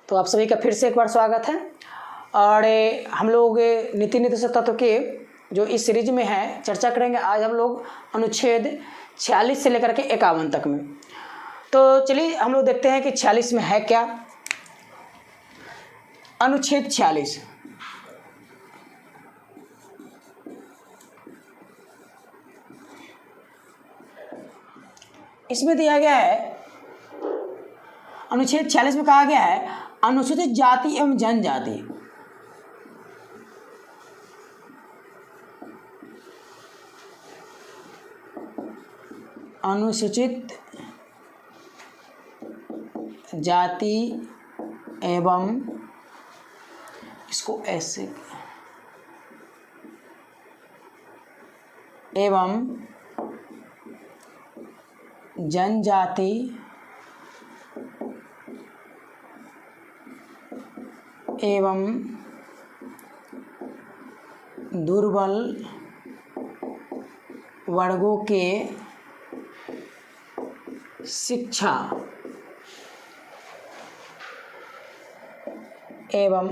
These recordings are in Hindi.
तो आप सभी का फिर से एक बार स्वागत है। और हम लोग नीति निर्देशक तत्व के जो इस सीरीज में है चर्चा करेंगे। आज हम लोग अनुच्छेद 46 से लेकर के 51 तक में। तो चलिए हम लोग देखते हैं कि 46 में है क्या। अनुच्छेद 46 इसमें दिया गया है, अनुच्छेद 46 में कहा गया है अनुसूचित जाति एवं जनजाति। अनुसूचित जाति एवं, इसको ऐसे, एवं जनजाति एवं दुर्बल वर्गों के शिक्षा एवं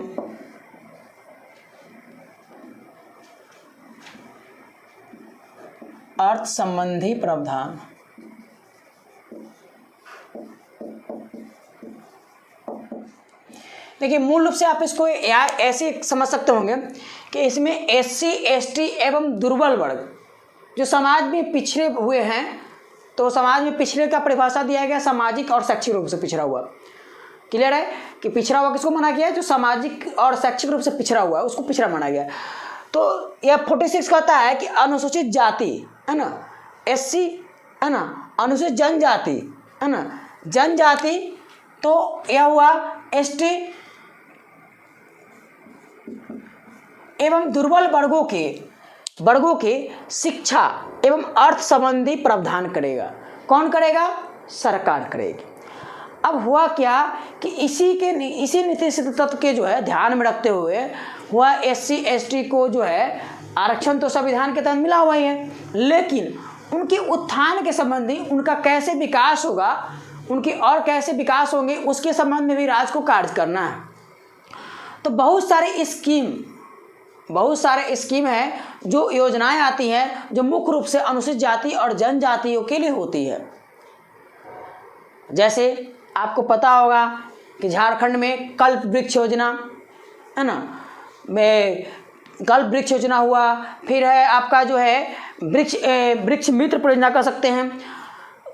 अर्थ संबंधी प्रावधान। देखिए मूल रूप से आप इसको ऐसे समझ सकते होंगे कि इसमें एससी एसटी एवं दुर्बल वर्ग जो समाज में पिछड़े हुए हैं, तो समाज में पिछड़े का परिभाषा दिया गया सामाजिक और शैक्षिक रूप से पिछड़ा हुआ। क्लियर है कि पिछड़ा हुआ किसको माना गया है? जो सामाजिक और शैक्षिक रूप से पिछड़ा हुआ है उसको पिछड़ा माना गया। तो यह 46 कहता है कि अनुसूचित जाति है ना, एससी है ना, अनुसूचित जनजाति है ना, जनजाति, तो यह हुआ एसटी एवं दुर्बल वर्गों के शिक्षा एवं अर्थ संबंधी प्रावधान करेगा। कौन करेगा? सरकार करेगी। अब हुआ क्या कि इसी नीति तत्व के जो है ध्यान में रखते हुए हुआ एससी एसटी को जो है आरक्षण तो संविधान के तहत मिला हुआ ही है, लेकिन उनके उत्थान के संबंधी, उनका कैसे विकास होगा, उनकी और कैसे विकास होंगे उसके संबंध में भी राज्य को कार्य करना है। तो बहुत सारे स्कीम है, जो योजनाएं आती हैं जो मुख्य रूप से अनुसूचित जाति और जनजातियों के लिए होती है। जैसे आपको पता होगा कि झारखंड में कल्प वृक्ष योजना है ना, में कल्प वृक्ष योजना हुआ, फिर है आपका जो है वृक्ष मित्र परियोजना कर सकते हैं।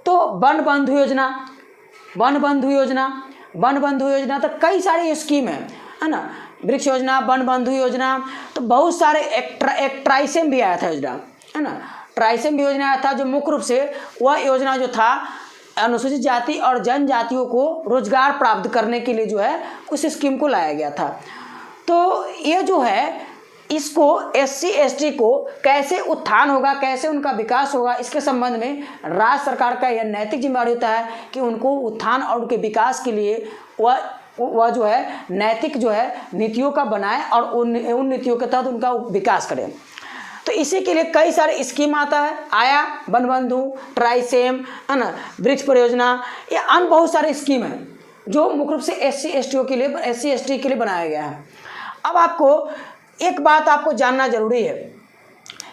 तो वन बंधु योजना तो कई सारी स्कीम है ना, वृक्ष योजना, वन बंधु योजना, तो बहुत सारे एक ट्राइसेम भी आया था योजना है ना, ट्राइसेम भी योजना आया था, जो मुख्य रूप से वह योजना जो था अनुसूचित जाति और जनजातियों को रोजगार प्राप्त करने के लिए जो है उस स्कीम को लाया गया था। तो ये जो है इसको एससी एसटी को कैसे उत्थान होगा, कैसे उनका विकास होगा, इसके संबंध में राज्य सरकार का यह नैतिक जिम्मेदारी होता है कि उनको उत्थान और उनके विकास के लिए वह जो है नैतिक जो है नीतियों का बनाए और उन नीतियों के तहत उनका विकास करें। तो इसी के लिए कई सारे स्कीम आया वन बंधु, ट्राइसेम है ना, वृक्ष परियोजना, ये अन्य बहुत सारे स्कीम हैं जो मुख्य रूप से एससी एसटी के लिए बनाया गया है। अब आपको एक बात आपको जानना जरूरी है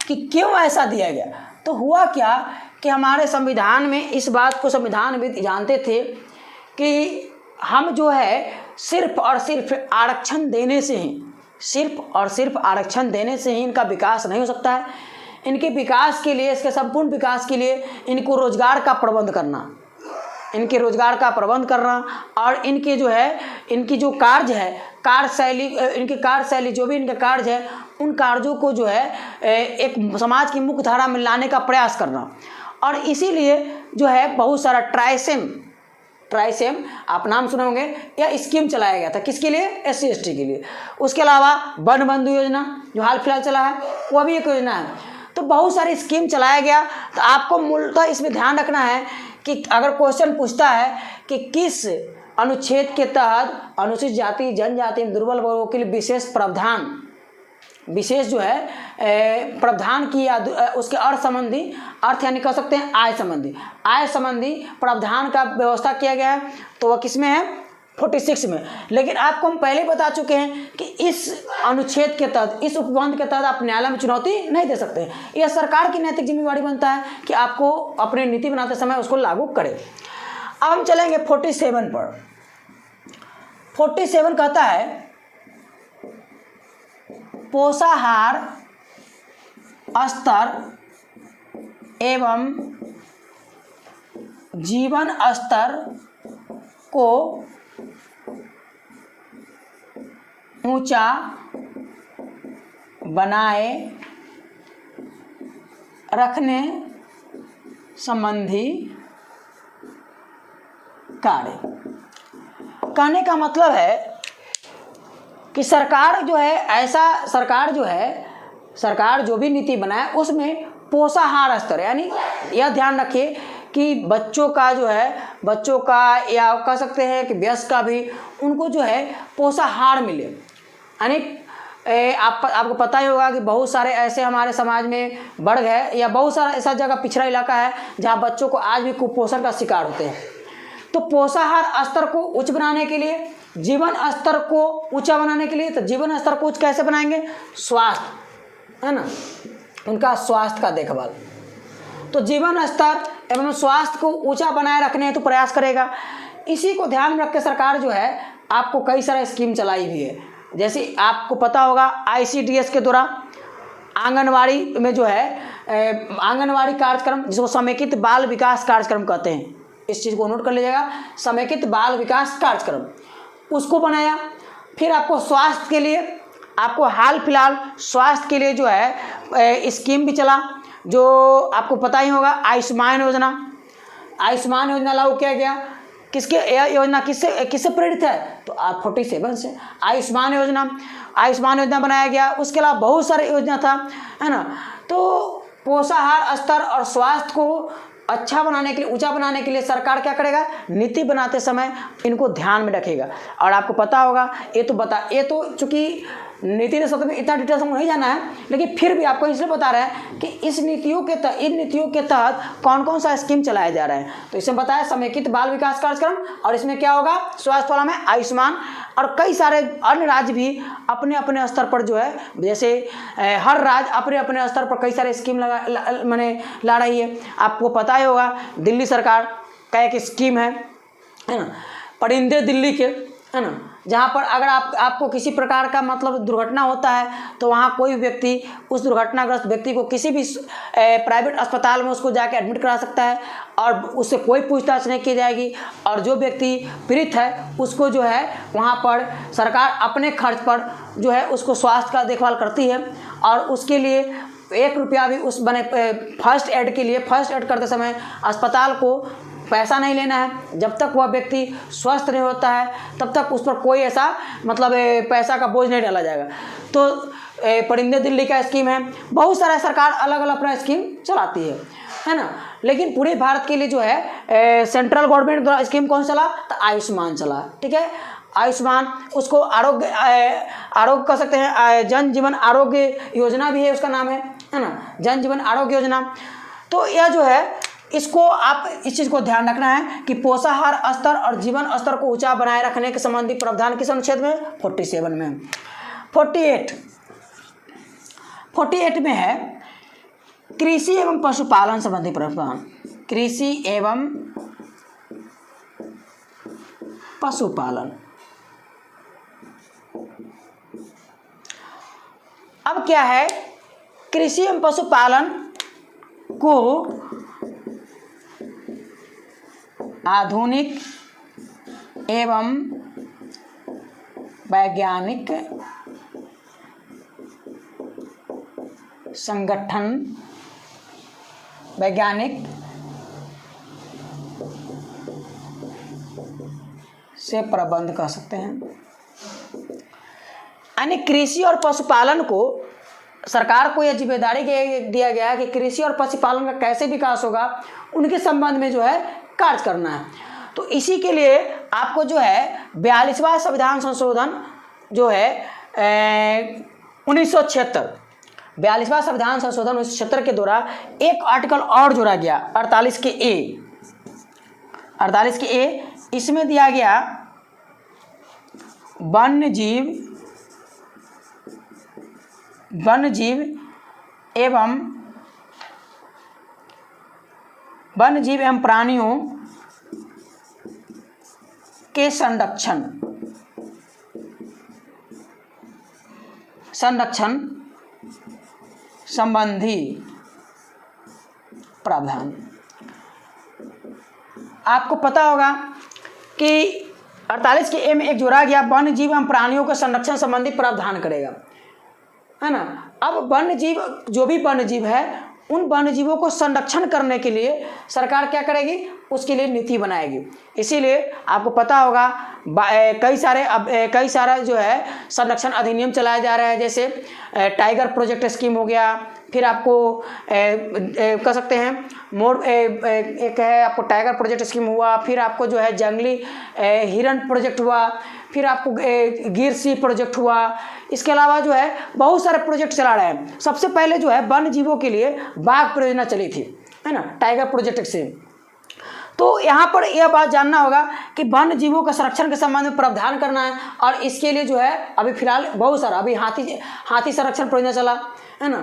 कि क्यों ऐसा दिया गया। तो हुआ क्या कि हमारे संविधान में इस बात को संविधानविद जानते थे कि हम जो है सिर्फ और सिर्फ आरक्षण देने से ही इनका विकास नहीं हो सकता है। इनके विकास के लिए, इसके संपूर्ण विकास के लिए इनको रोजगार का प्रबंध करना और इनके जो है इनकी जो कार्य है, कार्यशैली जो भी इनके कार्य है, उन कार्यों को जो है एक समाज की मुख्य धारा में लाने का प्रयास करना। और इसीलिए जो है बहुत सारा ट्राइसेम आप नाम सुने होंगे, यह स्कीम चलाया गया था। किसके लिए? एससी एसटी के लिए। उसके अलावा वन बंधु योजना जो हाल फिलहाल चला है, वह भी एक योजना है। तो बहुत सारी स्कीम चलाया गया। तो आपको मूलतः इसमें ध्यान रखना है कि अगर क्वेश्चन पूछता है कि किस अनुच्छेद के तहत अनुसूचित जाति जनजाति दुर्बल वर्गों के लिए विशेष जो है प्रावधान किया, उसके अर्थ यानी कह सकते हैं आय संबंधी प्रावधान का व्यवस्था किया गया है, तो वह किसमें है? 46 में। लेकिन आपको हम पहले बता चुके हैं कि इस अनुच्छेद के तहत, इस उपबंध के तहत आप न्यायालय में चुनौती नहीं दे सकते। यह सरकार की नैतिक जिम्मेवारी बनता है कि आपको अपनी नीति बनाते समय उसको लागू करें। अब हम चलेंगे 47 पर। 47 कहता है पोषाहार स्तर एवं जीवन स्तर को ऊंचा बनाए रखने संबंधी कार्य। कहने का मतलब है कि सरकार जो भी नीति बनाए उसमें पोषाहार स्तर, यानी यह ध्यान रखिए कि बच्चों का या कह सकते हैं कि वयस्क का भी, उनको जो है पोषाहार मिले। यानी आपको पता ही होगा कि बहुत सारे ऐसे हमारे समाज में वर्ग है या बहुत सारा ऐसा जगह पिछड़ा इलाका है जहाँ बच्चों को आज भी कुपोषण का शिकार होते हैं। तो पोषाहार स्तर को उच्च बनाने के लिए, जीवन स्तर को ऊंचा बनाने के लिए, तो जीवन स्तर को उच्च कैसे बनाएंगे? स्वास्थ्य, है ना, उनका स्वास्थ्य का देखभाल। तो जीवन स्तर एवं स्वास्थ्य को ऊंचा बनाए रखने हेतु प्रयास करेगा। इसी को ध्यान में रख के सरकार जो है आपको कई सारे स्कीम चलाई भी है। जैसे आपको पता होगा ICDS के द्वारा आंगनवाड़ी में जो है आंगनवाड़ी कार्यक्रम, जिसको समेकित बाल विकास कार्यक्रम कहते हैं, इस चीज़ को नोट कर लीजिएगा, समेकित बाल विकास कार्यक्रम, उसको बनाया। फिर आपको स्वास्थ्य के लिए, आपको हाल फिलहाल स्वास्थ्य के लिए जो है स्कीम भी चला, जो आपको पता ही होगा, आयुष्मान योजना। आयुष्मान योजना लागू किया गया। किसके योजना किससे प्रेरित है? तो आप 47 से आयुष्मान योजना बनाया गया। उसके अलावा बहुत सारे योजना था, है ना। तो पोषाहार स्तर और स्वास्थ्य को अच्छा बनाने के लिए, ऊंचा बनाने के लिए सरकार क्या करेगा? नीति बनाते समय इनको ध्यान में रखेगा। और आपको पता होगा, ये तो चूंकि नीति के सत्र में इतना डिटेल्स हमको नहीं जाना है, लेकिन फिर भी आपको इसलिए बता रहे हैं कि इन नीतियों के तहत कौन कौन सा स्कीम चलाया जा रहा है। तो इसमें बताया समेकित बाल विकास कार्यक्रम, और इसमें क्या होगा? स्वास्थ्य वाला में आयुष्मान, और कई सारे अन्य राज्य भी अपने अपने स्तर पर जो है, जैसे हर राज्य अपने अपने स्तर पर कई सारे स्कीम ला रही है। आपको पता ही होगा दिल्ली सरकार का एक स्कीम है ना, परिंदे दिल्ली के, है ना, जहाँ पर अगर आपको किसी प्रकार का मतलब दुर्घटना होता है तो वहाँ कोई व्यक्ति उस दुर्घटनाग्रस्त व्यक्ति को किसी भी प्राइवेट अस्पताल में उसको जाके एडमिट करा सकता है और उससे कोई पूछताछ नहीं की जाएगी। और जो व्यक्ति पीड़ित है उसको जो है वहाँ पर सरकार अपने खर्च पर जो है उसको स्वास्थ्य का देखभाल करती है, और उसके लिए 1 रुपया भी उस फर्स्ट एड के लिए, फर्स्ट एड करते समय अस्पताल को पैसा नहीं लेना है। जब तक वह व्यक्ति स्वस्थ नहीं होता है तब तक उस पर कोई ऐसा मतलब पैसा का बोझ नहीं डाला जाएगा। तो परिंदे दिल्ली का स्कीम है। बहुत सारा सरकार अलग अलग अपना स्कीम चलाती है ना। लेकिन पूरे भारत के लिए जो है सेंट्रल गवर्नमेंट द्वारा स्कीम कौन चला? तो आयुष्मान चला। ठीक है, आयुष्मान, उसको आरोग्य कह सकते हैं, जन जीवन आरोग्य योजना भी है, उसका नाम है ना, जन जीवन आरोग्य योजना। तो यह जो है, इसको आप इस चीज़ को ध्यान रखना है कि पोषाहार स्तर और जीवन स्तर को ऊंचा बनाए रखने के संबंधी प्रावधान किस अनुच्छेद में? 47 में। 48 में है कृषि एवं पशुपालन संबंधी प्रावधान। कृषि एवं पशुपालन। अब क्या है? कृषि एवं पशुपालन को आधुनिक एवं वैज्ञानिक संगठन, वैज्ञानिक से प्रबंध कर सकते हैं। यानी कृषि और पशुपालन को सरकार को यह जिम्मेदारी दिया गया है कि कृषि और पशुपालन का कैसे विकास होगा, उनके संबंध में जो है कार्य करना है। तो इसी के लिए आपको जो है 42वां संविधान संशोधन जो है 1976, 42वां संविधान संशोधन 1976 के द्वारा एक आर्टिकल और जोड़ा गया, 48 के ए। इसमें दिया गया वन्यजीव एवं प्राणियों के संरक्षण संबंधी प्रावधान। आपको पता होगा कि 48 के ए में एक जोड़ा गया, वन्य जीव एवं प्राणियों के संरक्षण संबंधी प्रावधान करेगा, है ना। अब वन्य जीव, जो भी वन्य जीव है, उन वन्य जीवों को संरक्षण करने के लिए सरकार क्या करेगी, उसके लिए नीति बनाएगी। इसीलिए आपको पता होगा कई सारा जो है संरक्षण अधिनियम चलाया जा रहा है, जैसे टाइगर प्रोजेक्ट स्कीम हो गया, फिर आपको कह सकते हैं एक है आपको टाइगर प्रोजेक्ट स्कीम हुआ, फिर आपको जो है जंगली हिरन प्रोजेक्ट हुआ, फिर आपको गिर सी प्रोजेक्ट हुआ। इसके अलावा जो है बहुत सारे प्रोजेक्ट चला रहे हैं। सबसे पहले जो है वन्य जीवों के लिए बाघ परियोजना चली थी, है ना, टाइगर प्रोजेक्ट से। तो यहाँ पर यह बात जानना होगा कि वन्य जीवों के संरक्षण के संबंध में प्रावधान करना है, और इसके लिए जो है अभी फिलहाल बहुत सारा, अभी हाथी संरक्षण परियोजना चला, है ना,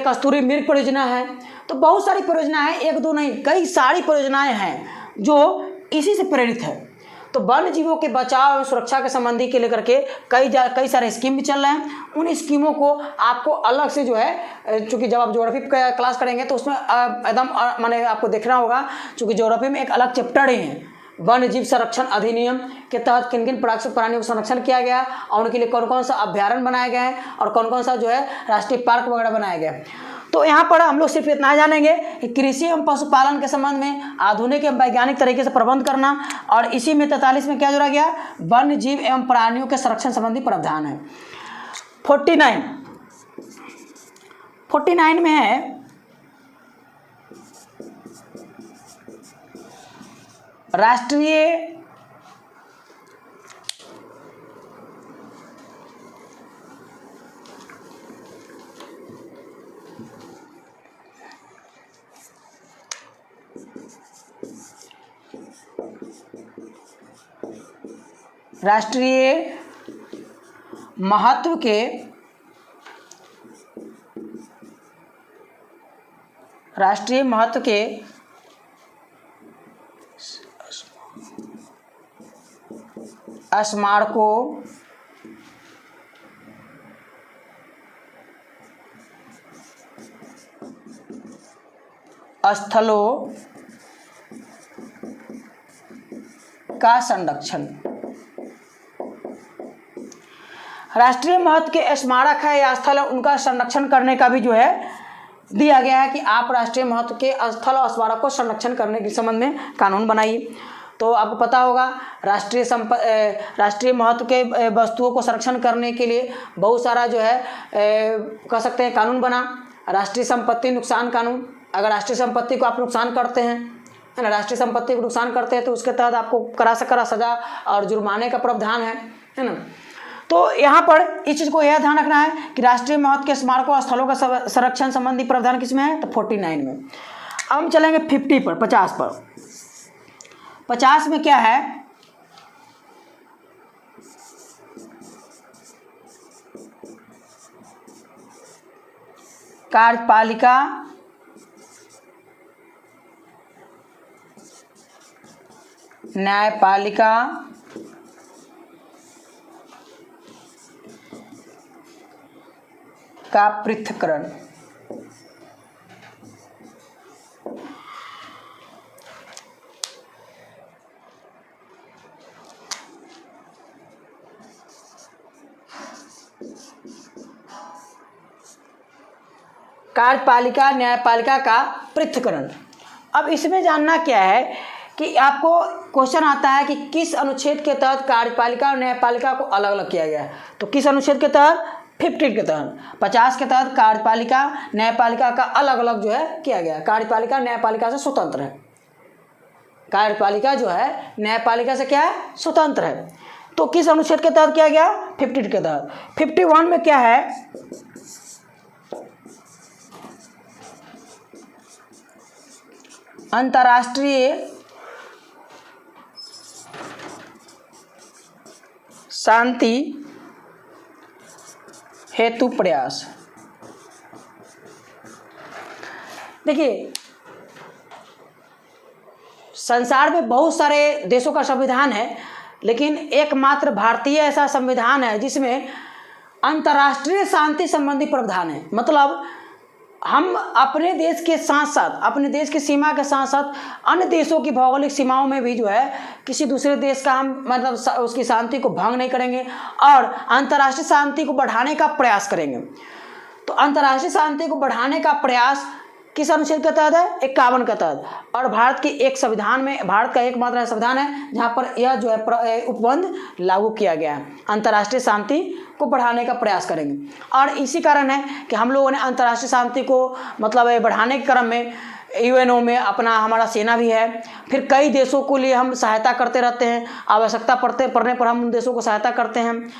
कस्तूरी मृग परियोजना है। तो बहुत सारी परियोजना है, एक दो नहीं, कई सारी परियोजनाएं हैं जो इसी से प्रेरित है। तो वन्य जीवों के बचाव और सुरक्षा के संबंधी के लेकर के कई सारे स्कीम भी चल रहे हैं। उन स्कीमों को आपको अलग से जो है, चूँकि जब आप ज्योग्राफी क्लास करेंगे तो उसमें एकदम माने आपको देखना होगा, चूँकि ज्योग्राफी में एक अलग चैप्टर ही है, वन्य जीव संरक्षण अधिनियम के तहत किन किन प्राणियों का संरक्षण किया गया और उनके लिए कौन कौन सा अभ्यारण्य बनाए गए हैं और कौन कौन सा जो है राष्ट्रीय पार्क वगैरह बनाया गया है। तो यहाँ पर हम लोग सिर्फ इतना जानेंगे कि कृषि एवं पशुपालन के संबंध में आधुनिक एवं वैज्ञानिक तरीके से प्रबंध करना, और इसी में 43 में क्या जोड़ा गया, वन्य जीव एवं प्राणियों के संरक्षण संबंधी प्रावधान है। 49 में है राष्ट्रीय महत्व के स्मारकों स्थलों का संरक्षण। राष्ट्रीय महत्व के स्मारक है या स्थल है, उनका संरक्षण करने का भी जो है दिया गया है कि आप राष्ट्रीय महत्व के स्थल और स्मारक को संरक्षण करने के संबंध में कानून बनाइए। तो आपको पता होगा राष्ट्रीय महत्व के वस्तुओं को संरक्षण करने के लिए बहुत सारा जो है कह सकते हैं कानून बना। राष्ट्रीय संपत्ति नुकसान कानून, अगर राष्ट्रीय संपत्ति को आप नुकसान करते हैं, है ना, राष्ट्रीय संपत्ति को नुकसान करते हैं तो उसके तहत आपको कड़ा सजा और जुर्माने का प्रावधान है ना। तो यहाँ पर इस चीज़ को यह ध्यान रखना है कि राष्ट्रीय महत्व के स्मारकों और स्थलों का संरक्षण संबंधी प्रावधान किसमें है, तो 49 में। अब हम चलेंगे 50 पर, 50 पर। 50 में क्या है, कार्यपालिका न्यायपालिका का पृथक्करण। कार्यपालिका न्यायपालिका का पृथक्करण। अब इसमें जानना क्या है कि आपको क्वेश्चन आता है कि किस अनुच्छेद के तहत कार्यपालिका और न्यायपालिका को अलग अलग किया गया है। तो किस अनुच्छेद के तहत, 50 के तहत, 50 के तहत कार्यपालिका न्यायपालिका का अलग अलग जो है किया गया। कार्यपालिका न्यायपालिका से स्वतंत्र है, कार्यपालिका जो है न्यायपालिका से क्या है, स्वतंत्र है। तो किस अनुच्छेद के तहत किया गया, 50 के तहत। 51 में क्या है, अंतर्राष्ट्रीय शांति हेतु प्रयास। देखिए, संसार में बहुत सारे देशों का संविधान है, लेकिन एकमात्र भारतीय ऐसा संविधान है जिसमें अंतर्राष्ट्रीय शांति संबंधी प्रावधान है। मतलब हम अपने देश के साथ साथ, अपने देश की सीमा के साथ साथ अन्य देशों की भौगोलिक सीमाओं में भी जो है किसी दूसरे देश का हम मतलब उसकी शांति को भंग नहीं करेंगे और अंतर्राष्ट्रीय शांति को बढ़ाने का प्रयास करेंगे। तो अंतर्राष्ट्रीय शांति को बढ़ाने का प्रयास किस अनुच्छेद के तहत है? 51 के तहत। और भारत की एक संविधान में, भारत का एकमात्र संविधान है जहाँ पर यह जो है उपबंध लागू किया गया है, अंतर्राष्ट्रीय शांति को बढ़ाने का प्रयास करेंगे। और इसी कारण है कि हम लोगों ने अंतर्राष्ट्रीय शांति को मतलब बढ़ाने के क्रम में यूएनओ में अपना हमारा सेना भी है, फिर कई देशों को लिए हम सहायता करते रहते हैं, आवश्यकता पड़ने पर हम उन देशों को सहायता करते हैं।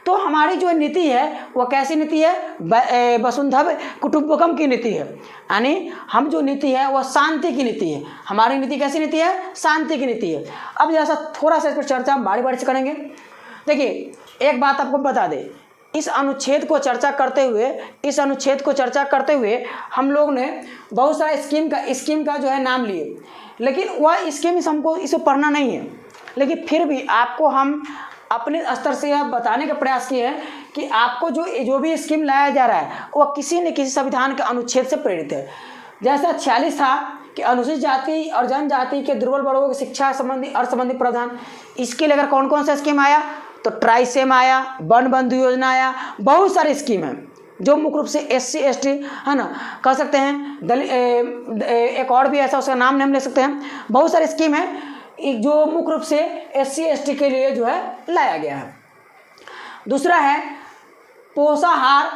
तो हमारी जो नीति है वह कैसी नीति है? वसुंधैव कुटुंबकम की नीति है, यानी हम जो नीति है वह शांति की नीति है। हमारी नीति कैसी नीति है? शांति की नीति है। अब जैसा थोड़ा सा इस पर चर्चा हम बारी बारी से करेंगे। देखिए, एक बात आपको बता दें, इस अनुच्छेद को चर्चा करते हुए हम लोग ने बहुत सारा स्कीम का जो है नाम लिए, लेकिन वह स्कीम हमको इसे पढ़ना नहीं है, लेकिन फिर भी आपको हम अपने स्तर से यह बताने का प्रयास किए हैं कि आपको जो भी स्कीम लाया जा रहा है वह किसी न किसी संविधान के अनुच्छेद से प्रेरित है। जैसा 46 था कि अनुसूचित जाति और जनजाति के दुर्बल वर्गों की शिक्षा संबंधी अर्थ संबंधी प्रावधान, इसके लिए अगर कौन कौन सा स्कीम आया तो ट्राइसेम आया, वन बंधु योजना आया, बहुत सारी स्कीम है जो मुख्य रूप से SC ST है ना कह सकते हैं। एक और भी ऐसा उसका नाम नहीं हम ले सकते हैं। बहुत सारी स्कीम है जो मुख्य रूप से SC ST के लिए जो है लाया गया है। दूसरा है पोषाहार,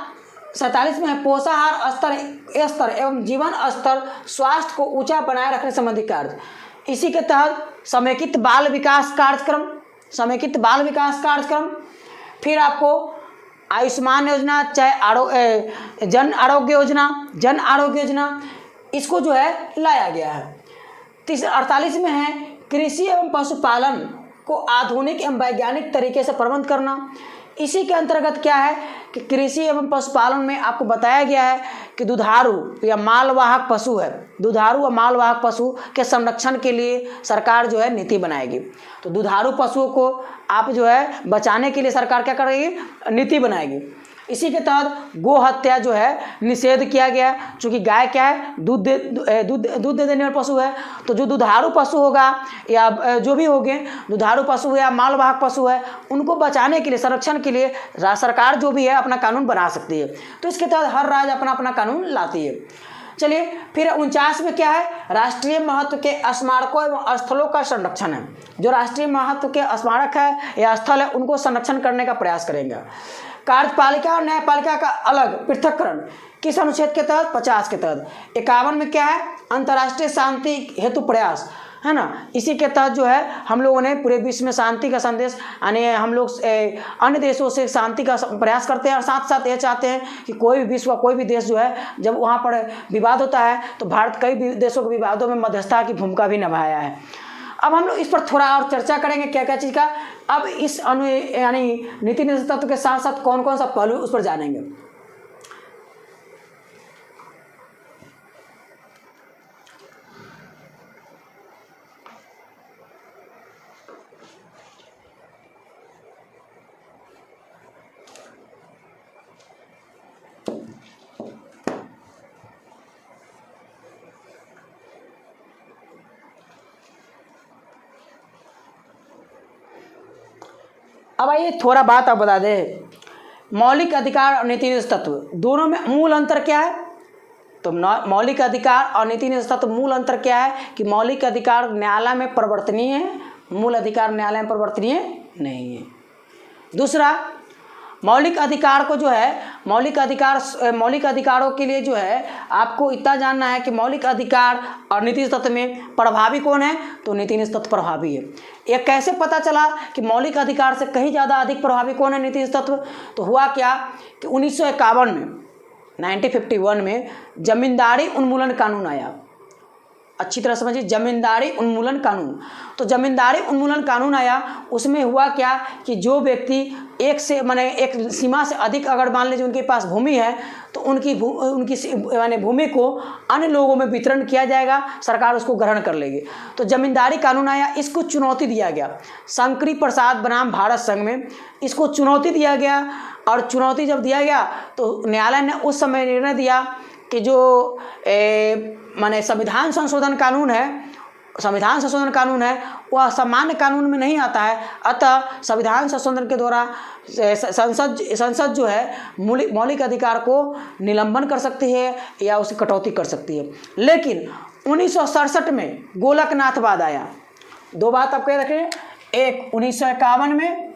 47 में है पोषाहार स्तर एवं जीवन स्तर स्वास्थ्य को ऊंचा बनाए रखने संबंधी कार्य। इसी के तहत समेकित बाल विकास कार्यक्रम, फिर आपको आयुष्मान योजना, चाहे जन आरोग्य योजना, इसको जो है लाया गया है। 48 में है कृषि एवं पशुपालन को आधुनिक एवं वैज्ञानिक तरीके से प्रबंध करना। इसी के अंतर्गत क्या है कि कृषि एवं पशुपालन में आपको बताया गया है कि दुधारू या मालवाहक पशु के संरक्षण के लिए सरकार जो है नीति बनाएगी। तो दुधारू पशुओं को आप जो है बचाने के लिए सरकार क्या करेगी? नीति बनाएगी। इसी के तहत गो हत्या जो है निषेध किया गया है, चूँकि गाय क्या है? दूध दे देने वाला पशु है। तो जो दुधारू पशु होगा या जो भी होंगे दुधारू पशु है या मालवाहक पशु है, उनको बचाने के लिए, संरक्षण के लिए सरकार जो भी है अपना कानून बना सकती है। तो इसके तहत हर राज्य अपना अपना कानून लाती है। चलिए, फिर 49 में क्या है? राष्ट्रीय महत्व के स्मारकों एवं स्थलों का संरक्षण है। जो राष्ट्रीय महत्व के स्मारक है या स्थल है उनको संरक्षण करने का प्रयास करेंगे। कार्यपालिका और न्यायपालिका का अलग पृथक्करण किस अनुच्छेद के तहत? 50 के तहत। 51 में क्या है? अंतर्राष्ट्रीय शांति हेतु प्रयास, है ना। इसी के तहत जो है हम लोगों ने पूरे विश्व में शांति का संदेश, यानी हम लोग अन्य देशों से शांति का प्रयास करते हैं और साथ साथ ये चाहते हैं कि कोई भी विश्व का कोई भी देश जो है जब वहाँ पर विवाद होता है तो भारत कई देशों के विवादों में मध्यस्थता की भूमिका भी निभाया है। अब हम लोग इस पर थोड़ा और चर्चा करेंगे क्या क्या चीज़ का। अब इस यानी नीति निर्देशक तत्व के साथ साथ कौन कौन सा पहलू उस पर जानेंगे। अब आइए थोड़ा बात आप बता दें, मौलिक अधिकार और नीति निर्देशक तत्व दोनों में मूल अंतर क्या है? तो मौलिक अधिकार और नीति निर्देशक तत्व मूल अंतर क्या है कि मौलिक अधिकार न्यायालय में परिवर्तनीय है, मूल अधिकार न्यायालय में परिवर्तनीय नहीं है। दूसरा, मौलिक अधिकार को जो है मौलिक अधिकारों के लिए जो है आपको इतना जानना है कि मौलिक अधिकार और नीति तत्व में प्रभावी कौन है? तो नीति तत्व प्रभावी है। यह कैसे पता चला कि मौलिक अधिकार से कहीं ज़्यादा अधिक प्रभावी कौन है? नीति तत्व। तो हुआ क्या कि 1951 में 1951 में जमींदारी उन्मूलन कानून आया। अच्छी तरह समझिए, जमींदारी उन्मूलन कानून। तो जमींदारी उन्मूलन कानून आया, उसमें हुआ क्या कि जो व्यक्ति एक से माने एक सीमा से अधिक अगर मान लीजिए उनके पास भूमि है तो उनकी माने भूमि को अन्य लोगों में वितरण किया जाएगा, सरकार उसको ग्रहण कर लेगी। तो जमींदारी कानून आया, इसको चुनौती दिया गया। शंकरी प्रसाद बनाम भारत संघ में इसको चुनौती दिया गया, और चुनौती जब दिया गया तो न्यायालय ने उस समय निर्णय दिया कि जो माने संविधान संशोधन कानून है वह सामान्य कानून में नहीं आता है, अतः संविधान संशोधन के द्वारा संसद जो है मौलिक अधिकार को निलंबन कर सकती है या उसकी कटौती कर सकती है। लेकिन 1967 में गोलकनाथवाद आया। दो बात आप कह रखें, एक 1951 में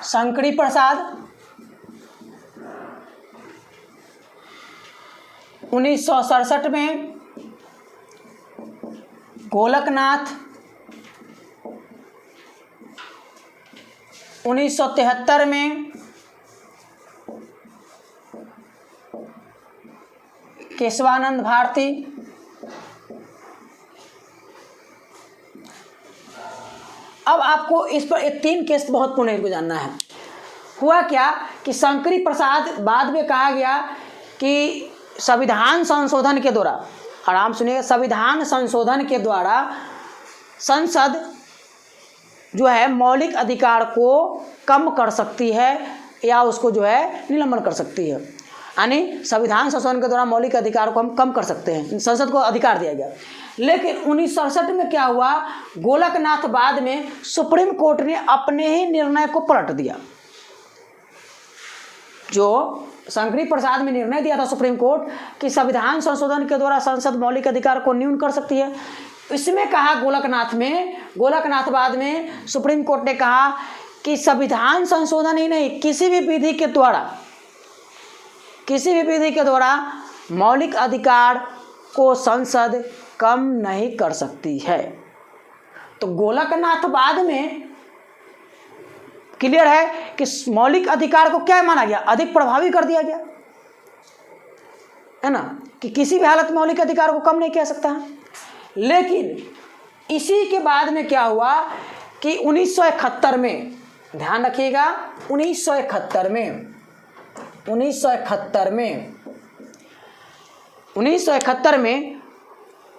शंकरी प्रसाद, 1967 में गोलकनाथ, 1973 में केशवानंद भारती, अब आपको इस पर एक 3 केस बहुत पूर्ण को जानना है। हुआ क्या कि शंकरी प्रसाद बाद में कहा गया कि संविधान संशोधन के द्वारा, आराम सुनिए, संविधान संशोधन के द्वारा संसद जो है मौलिक अधिकार को कम कर सकती है या उसको जो है निलंबन कर सकती है। यानी संविधान संशोधन के द्वारा मौलिक अधिकार को हम कम कर सकते हैं, संसद को अधिकार दिया गया। लेकिन 1967 में क्या हुआ, गोलकनाथ बाद में सुप्रीम कोर्ट ने अपने ही निर्णय को पलट दिया। जो शंकरी प्रसाद में निर्णय दिया था सुप्रीम कोर्ट कि संविधान संशोधन के द्वारा संसद मौलिक अधिकार को न्यून कर सकती है, इसमें कहा गोलकनाथवाद में सुप्रीम कोर्ट ने कहा कि संविधान संशोधन ही नहीं, किसी भी विधि के द्वारा मौलिक अधिकार को संसद कम नहीं कर सकती है। तो गोलकनाथवाद में क्लियर है कि मौलिक अधिकार को क्या माना गया, अधिक प्रभावी कर दिया गया है ना, कि किसी भी हालत में मौलिक अधिकार को कम नहीं किया सकता है। लेकिन इसी के बाद में क्या हुआ कि 1971 में, ध्यान रखिएगा, 1971 में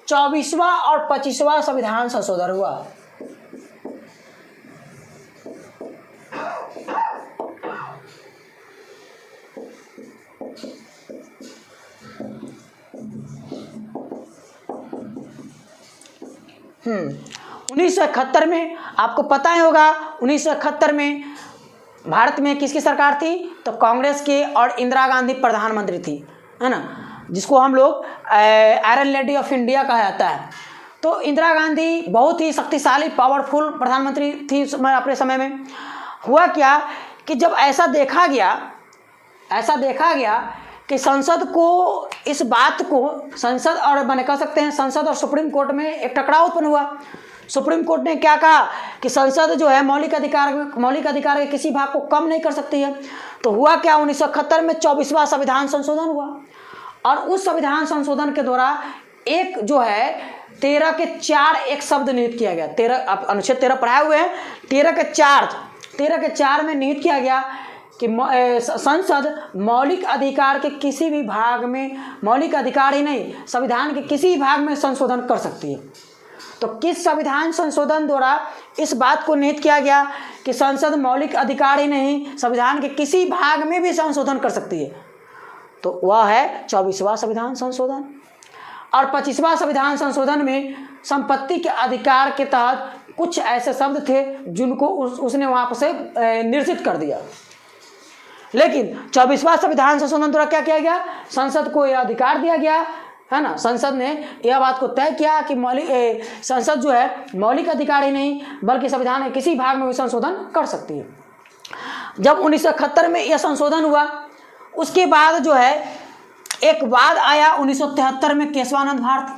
24वां और 25वां संविधान संशोधन हुआ। हम्म 1971 में आपको पता ही होगा, 1971 में भारत में किसकी सरकार थी, तो कांग्रेस की, और इंदिरा गांधी प्रधानमंत्री थी, है ना, जिसको हम लोग आयरन लेडी ऑफ इंडिया कहा जाता है। तो इंदिरा गांधी बहुत ही शक्तिशाली पावरफुल प्रधानमंत्री थी अपने समय में। हुआ क्या कि जब ऐसा देखा गया कि संसद को इस बात को संसद और मैंने कह सकते हैं संसद और सुप्रीम कोर्ट में एक टकराव उत्पन्न हुआ। सुप्रीम कोर्ट ने क्या कहा कि संसद जो है मौलिक अधिकार के किसी भाग को कम नहीं कर सकती है। तो हुआ क्या, 1971 में 24वां संविधान संशोधन हुआ, और उस संविधान संशोधन के द्वारा एक जो है 13 के 4 एक शब्द निहित किया गया। 13 आप अनुच्छेद 13 पढ़ाए हुए हैं, 13 के 4 में निहित किया गया कि संसद मौलिक अधिकार के किसी भी भाग में, मौलिक अधिकार ही नहीं, संविधान के किसी भी भाग में संशोधन कर सकती है। तो किस संविधान संशोधन द्वारा इस बात को निहित किया गया कि संसद मौलिक अधिकार ही नहीं, संविधान के किसी भाग में भी संशोधन कर सकती है, तो वह है 24वां संविधान संशोधन। और 25वां संविधान संशोधन में संपत्ति के अधिकार के तहत कुछ ऐसे शब्द थे जिनको उसने वहाँ से निर्जित कर दिया। लेकिन 24वां संविधान संशोधन द्वारा क्या किया गया, संसद को यह अधिकार दिया गया, है ना, संसद ने यह बात को तय किया कि संसद जो है मौलिक अधिकार ही नहीं बल्कि संविधान के किसी भाग में भी संशोधन कर सकती है। जब 1971 में यह संशोधन हुआ, उसके बाद जो है एक वाद आया 1973 में केशवानंद भारती।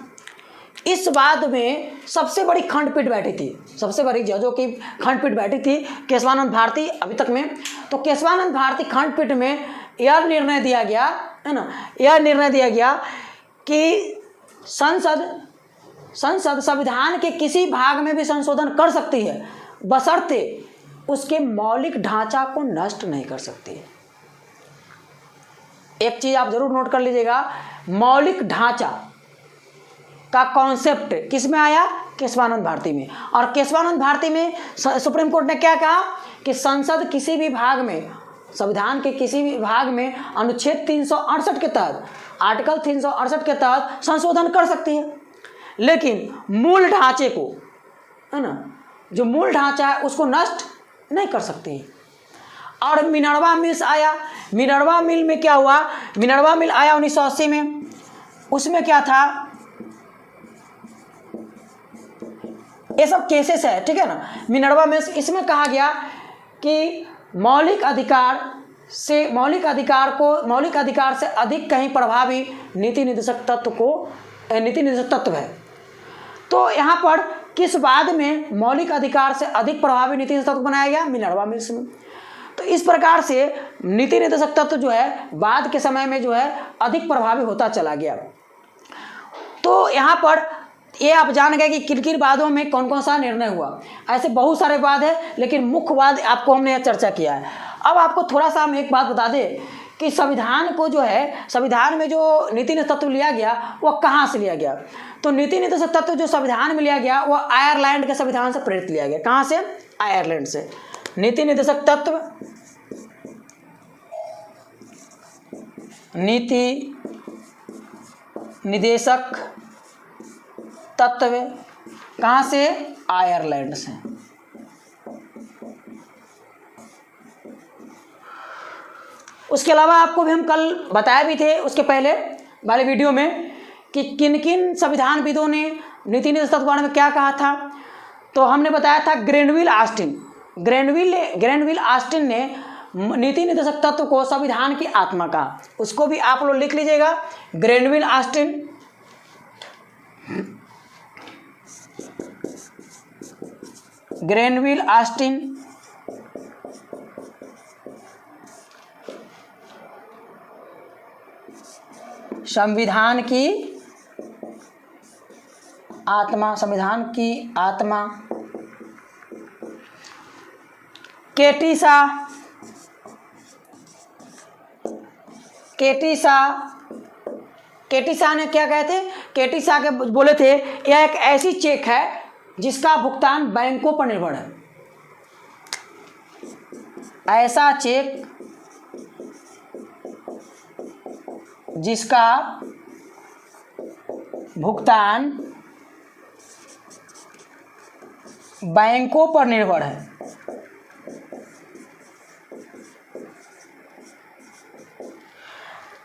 इस वाद में सबसे बड़ी खंडपीठ बैठी थी, सबसे बड़ी जजों की खंडपीठ बैठी थी केशवानंद भारती अभी तक में। तो केशवानंद भारती खंडपीठ में यह निर्णय दिया गया, है ना, यह निर्णय दिया गया कि संसद संविधान के किसी भाग में भी संशोधन कर सकती है, बशर्ते उसके मौलिक ढांचा को नष्ट नहीं कर सकती है। एक चीज आप जरूर नोट कर लीजिएगा, मौलिक ढांचा का कॉन्सेप्ट किस में आया? केशवानंद भारती में। और केशवानंद भारती में सुप्रीम कोर्ट ने क्या कहा कि संसद किसी भी भाग में, संविधान के किसी भी भाग में अनुच्छेद 368 के तहत, आर्टिकल 368 के तहत संशोधन कर सकती है, लेकिन मूल ढांचे को, है ना, जो मूल ढांचा है उसको नष्ट नहीं कर सकती है। और मिनर्वा मिल्स आया। मिनर्वा मिल में क्या हुआ? मिनर्वा मिल आया 1980 में। उसमें क्या था? ये सब केसेस है, ठीक है ना। मिनर्वा मिल्स, इसमें कहा गया कि मौलिक अधिकार से अधिक कहीं प्रभावी नीति निर्देशक तत्व है। तो यहाँ पर किस बाद में मौलिक अधिकार से अधिक प्रभावी नीति निर्देशक तत्व बनाया गया? मिनर्वा मिल्स में। तो इस प्रकार से नीति निर्देशक तत्व जो है बाद के समय में जो है अधिक प्रभावी होता चला गया। तो यहाँ पर ये आप जान गए कि किन किन वादों में कौन कौन सा निर्णय हुआ। ऐसे बहुत सारे वाद है, लेकिन मुख्य वाद आपको हमने चर्चा किया है। अब आपको थोड़ा सा हम एक बात बता दें कि संविधान को जो है, संविधान में जो नीति निर्देशक तत्व लिया गया वह कहाँ से लिया गया? तो नीति निर्देशक तत्व जो संविधान में लिया गया वह आयरलैंड के संविधान से प्रेरित लिया गया। कहाँ से? आयरलैंड से। नीति निर्देशक तत्व, नीति निर्देशक तत्व कहाँ से? आयरलैंड से। उसके अलावा आपको भी हम कल बताया भी थे उसके पहले वाले वीडियो में कि किन किन संविधानविदों ने नीति निर्देशक तत्व के बारे में क्या कहा था। तो हमने बताया था ग्रेनविल ऑस्टिन ने नीति निर्देशक तत्व को संविधान की आत्मा कहा। उसको भी आप लोग लिख लीजिएगा, ग्रेनविल ऑस्टिन। ग्रेनविल ऑस्टिन संविधान की आत्मा, संविधान की आत्मा। केटी शाह ने क्या कहे थे? केटी शाह के बोले थे यह एक ऐसी चेक है जिसका भुगतान बैंकों पर निर्भर है। ऐसा चेक जिसका भुगतान बैंकों पर निर्भर है।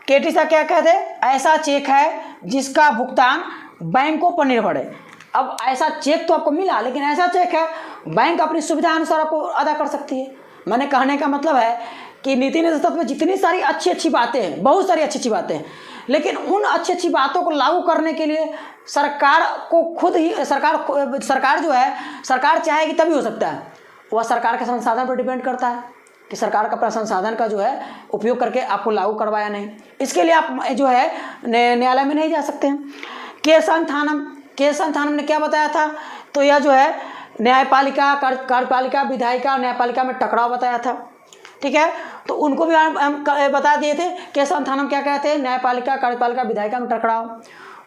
केटी शाह क्या कहते हैं? ऐसा चेक है जिसका भुगतान बैंकों पर निर्भर है। अब ऐसा चेक तो आपको मिला, लेकिन ऐसा चेक है बैंक अपनी सुविधा अनुसार आपको अदा कर सकती है। मैंने कहने का मतलब है कि नीति निर्देशक तत्व में जितनी सारी अच्छी बातें हैं, बहुत सारी अच्छी बातें हैं, लेकिन उन अच्छी बातों को लागू करने के लिए सरकार को खुद ही सरकार जो है, सरकार चाहेगी तभी हो सकता है। वह सरकार के संसाधन पर डिपेंड करता है कि सरकार का अपना संसाधन का जो है उपयोग करके आपको लागू करवाया नहीं। इसके लिए आप जो है न्यायालय में नहीं जा सकते हैं। केस थानम ने क्या बताया था? तो यह जो है न्यायपालिका, कार्यपालिका, विधायिका और न्यायपालिका में टकराव बताया था, ठीक है। तो उनको भी हम बता दिए थे केस थानम क्या कहते हैं, न्यायपालिका, कार्यपालिका, विधायिका में टकराव।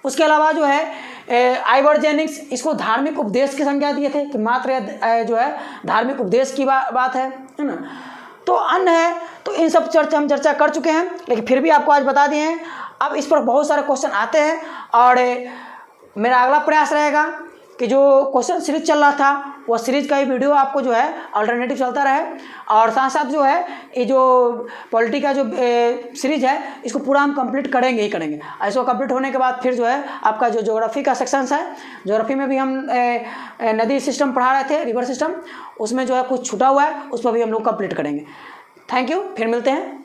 उसके अलावा जो है आइवर जेनिंग्स, इसको धार्मिक उपदेश की संज्ञा दिए थे कि मात्र जो है धार्मिक उपदेश की बात है ना। तो अन्य है, तो इन सब हम चर्चा कर चुके हैं, लेकिन फिर भी आपको आज बता दिए हैं। अब इस पर बहुत सारे क्वेश्चन आते हैं और मेरा अगला प्रयास रहेगा कि जो क्वेश्चन सीरीज चल रहा था वह सीरीज का ही वीडियो आपको जो है अल्टरनेटिव चलता रहे, और साथ साथ जो है ये जो पॉलिटी का जो सीरीज है इसको पूरा हम कंप्लीट करेंगे ही करेंगे। ऐसा कंप्लीट होने के बाद फिर जो है आपका जो ज्योग्राफी का सेक्शंस है, ज्योग्राफी में भी हम नदी सिस्टम पढ़ा रहे थे, रिवर सिस्टम, उसमें जो है कुछ छूटा हुआ है, उस पर भी हम लोग कंप्लीट करेंगे। थैंक यू, फिर मिलते हैं।